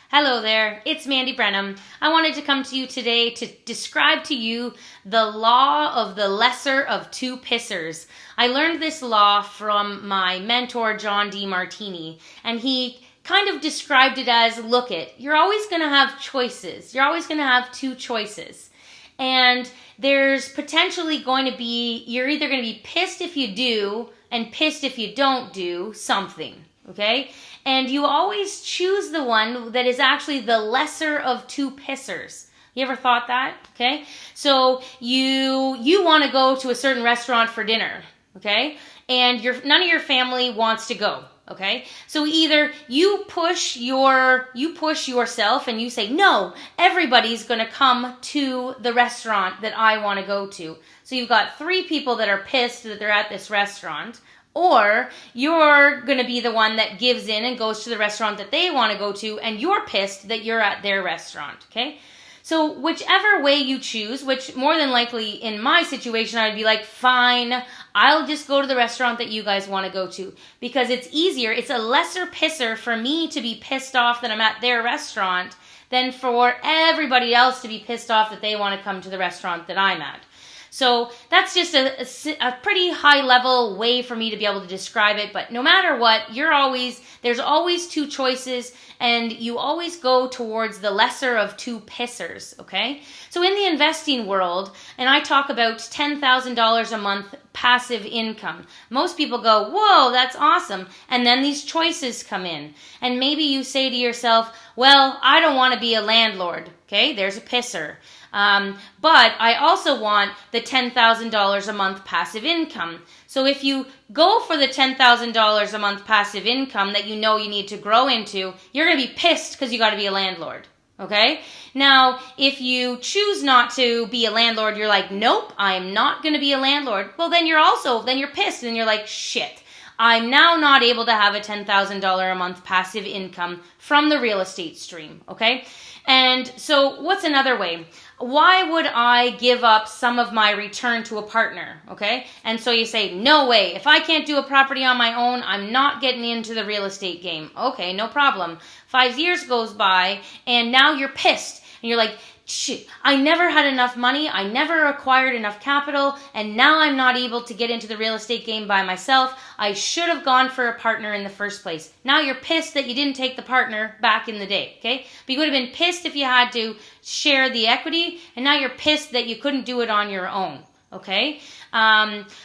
Hello there, it's Mandy Brenham. I wanted to come to you today to describe to you the law of the lesser of two pissers. I learned this law from my mentor, John Demartini, and he kind of described it as, you're always going to have choices. You're always going to have two choices. And there's potentially going to be, you're either going to be pissed if you do and pissed if you don't do something. Okay? And you always choose the one that is actually the lesser of two pissers. You ever thought that? Okay? So you want to go to a certain restaurant for dinner, okay? And none of your family wants to go, okay? So either you push yourself and you say, "No, everybody's going to come to the restaurant that I want to go to." So you've got 3 people that are pissed that they're at this restaurant. Or you're going to be the one that gives in and goes to the restaurant that they want to go to, and you're pissed that you're at their restaurant, okay? So whichever way you choose, which more than likely in my situation, I'd be like, fine, I'll just go to the restaurant that you guys want to go to. Because it's easier, it's a lesser pisser for me to be pissed off that I'm at their restaurant than for everybody else to be pissed off that they want to come to the restaurant that I'm at. So that's just a pretty high level way for me to be able to describe it. But no matter what, there's always 2 choices, and you always go towards the lesser of 2 pissers, okay? So in the investing world, and I talk about $10,000 a month passive income, most people go, "Whoa, that's awesome." And then these choices come in. And maybe you say to yourself, "Well, I don't want to be a landlord." Okay, there's a pisser. But I also want the $10,000 a month passive income. So if you go for the $10,000 a month passive income that you know you need to grow into, you're going to be pissed because you got to be a landlord. Okay? Now, if you choose not to be a landlord, you're like, "Nope, I'm not going to be a landlord." Well, then you're pissed and you're like, "Shit, I'm now not able to have a $10,000 a month passive income from the real estate stream." Okay? And so what's another way? Why would I give up some of my return to a partner? Okay? And so you say, "No way. If I can't do a property on my own, I'm not getting into the real estate game." Okay, no problem. 5 years goes by and now you're pissed. And you're like, "Shit, I never had enough money. I never acquired enough capital. And now I'm not able to get into the real estate game by myself. I should have gone for a partner in the first place." Now you're pissed that you didn't take the partner back in the day, okay? But you would have been pissed if you had to share the equity. And now you're pissed that you couldn't do it on your own, okay?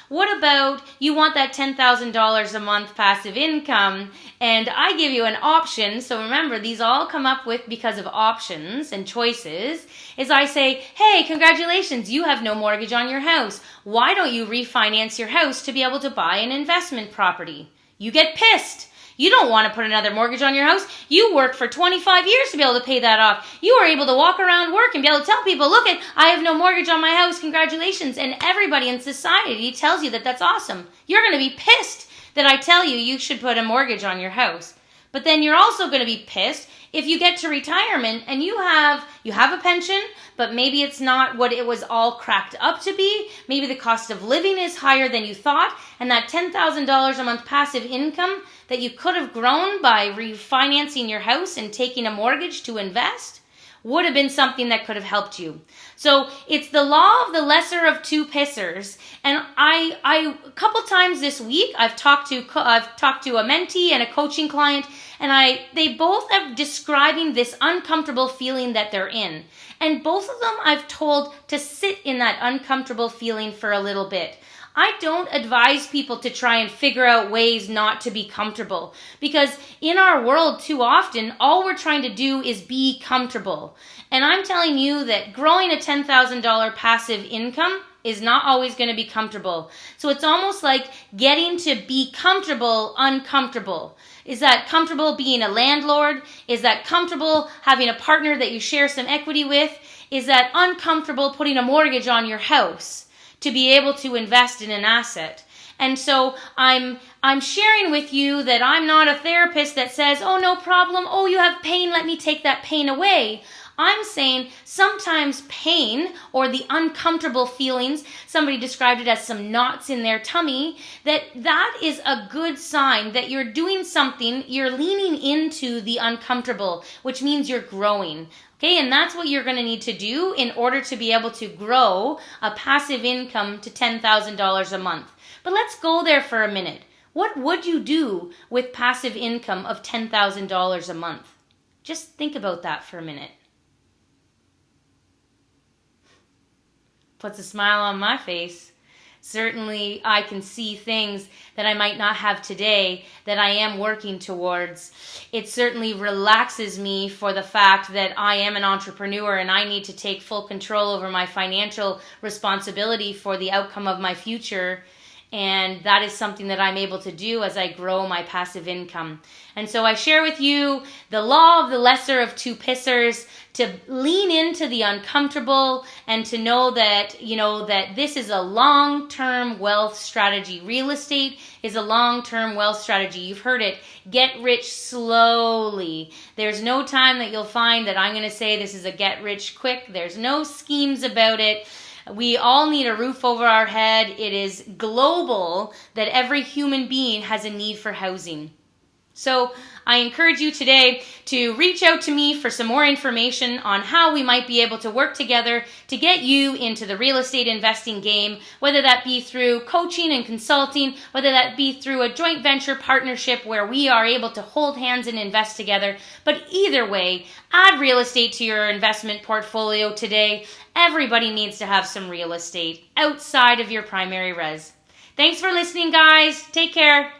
What about you want that $10,000 a month passive income, and I give you an option. So remember, these all come up with because of options and choices. Is I say, "Hey, congratulations, you have no mortgage on your house. Why don't you refinance your house to be able to buy an investment property?" You get pissed. You don't want to put another mortgage on your house. You worked for 25 years to be able to pay that off. You are able to walk around work and be able to tell people, "Look, I have no mortgage on my house. Congratulations." And everybody in society tells you that that's awesome. You're going to be pissed that I tell you you should put a mortgage on your house. But then you're also going to be pissed if you get to retirement and you have a pension, but maybe it's not what it was all cracked up to be. Maybe the cost of living is higher than you thought, and that $10,000 a month passive income that you could have grown by refinancing your house and taking a mortgage to invest would have been something that could have helped you. So it's the law of the lesser of 2 pissers. And I a couple times this week I've talked to a mentee and a coaching client, and they both are describing this uncomfortable feeling that they're in. And both of them I've told to sit in that uncomfortable feeling for a little bit. I don't advise people to try and figure out ways not to be comfortable, because in our world too often, all we're trying to do is be comfortable. And I'm telling you that growing a $10,000 passive income is not always going to be comfortable. So it's almost like getting to be comfortable uncomfortable. Is that comfortable being a landlord? Is that comfortable having a partner that you share some equity with? Is that uncomfortable putting a mortgage on your house to be able to invest in an asset? And so I'm sharing with you that I'm not a therapist that says, "Oh, no problem. Oh, you have pain. Let me take that pain away." I'm saying sometimes pain or the uncomfortable feelings, somebody described it as some knots in their tummy, that is a good sign that you're doing something, you're leaning into the uncomfortable, which means you're growing. Okay, and that's what you're going to need to do in order to be able to grow a passive income to $10,000 a month. But let's go there for a minute. What would you do with passive income of $10,000 a month? Just think about that for a minute. Puts a smile on my face. Certainly, I can see things that I might not have today that I am working towards. It certainly relaxes me for the fact that I am an entrepreneur and I need to take full control over my financial responsibility for the outcome of my future. And that is something that I'm able to do as I grow my passive income. And so I share with you the law of the lesser of two pissers, to lean into the uncomfortable and to know that, that this is a long-term wealth strategy. Real estate is a long-term wealth strategy. You've heard it. Get rich slowly. There's no time that you'll find that I'm going to say this is a get rich quick. There's no schemes about it. We all need a roof over our head. It is global that every human being has a need for housing. So I encourage you today to reach out to me for some more information on how we might be able to work together to get you into the real estate investing game, whether that be through coaching and consulting, whether that be through a joint venture partnership where we are able to hold hands and invest together. But either way, add real estate to your investment portfolio today. Everybody needs to have some real estate outside of your primary res. Thanks for listening, guys. Take care.